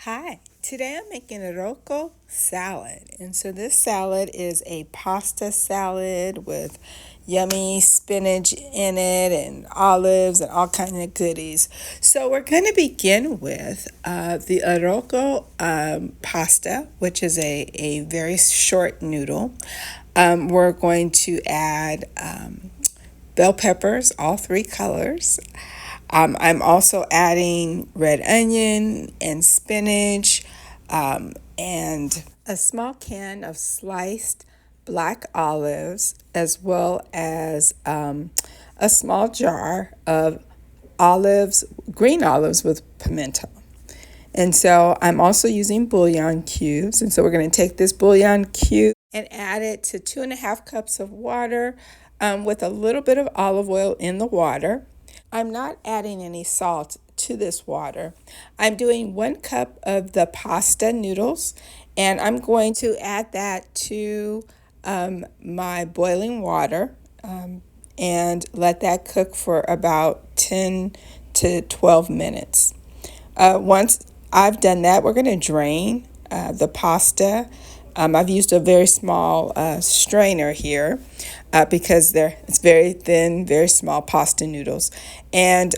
Hi, today I'm making a Orozco salad. And so this salad is a pasta salad with yummy spinach in it and olives and all kinds of goodies. So we're going to begin with the Orozco pasta, which is a very short noodle. We're going to add bell peppers, all three colors. I'm also adding red onion and spinach and a small can of sliced black olives, as well as a small jar of olives, green olives with pimento. And so I'm also using bouillon cubes. And so we're going to take this bouillon cube and add it to 2.5 cups of water with a little bit of olive oil in the water. I'm not adding any salt to this water. I'm doing 1 cup of the pasta noodles, and I'm going to add that to my boiling water and let that cook for about 10 to 12 minutes. Once I've done that, we're going to drain the pasta. I've used a very small strainer here because it's very thin, very small pasta noodles. And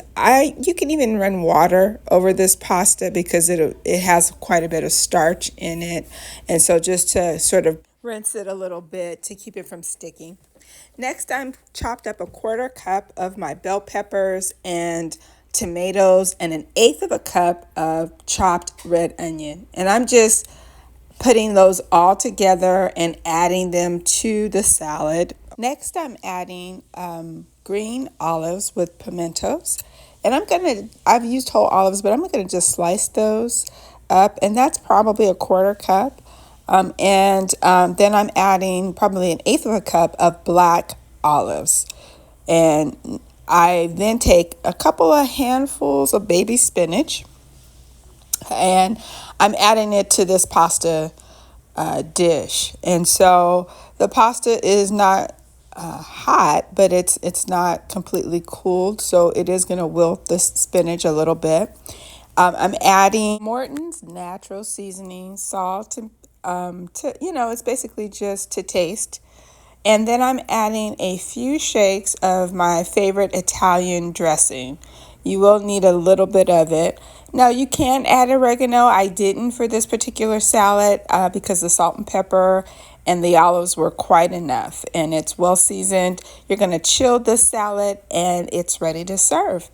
you can even run water over this pasta because it has quite a bit of starch in it. And so just to sort of rinse it a little bit to keep it from sticking. Next, I'm chopped up a 1/4 cup of my bell peppers and tomatoes and 1/8 of a cup of chopped red onion. And I'm just putting those all together and adding them to the salad. Next, I'm adding green olives with pimentos. And I've used whole olives, but I'm going to just slice those up. And that's probably a 1/4 cup. Then I'm adding probably 1/8 of a cup of black olives. And I then take a couple of handfuls of baby spinach and I'm adding it to this pasta dish. And so the pasta is not hot, but it's not completely cooled, so it is going to wilt the spinach a little bit. I'm adding Morton's natural seasoning, salt, and it's basically just to taste. And then I'm adding a few shakes of my favorite Italian dressing. You will need a little bit of it. Now, you can add oregano. I didn't for this particular salad because the salt and pepper and the olives were quite enough. And it's well seasoned. You're going to chill this salad and it's ready to serve.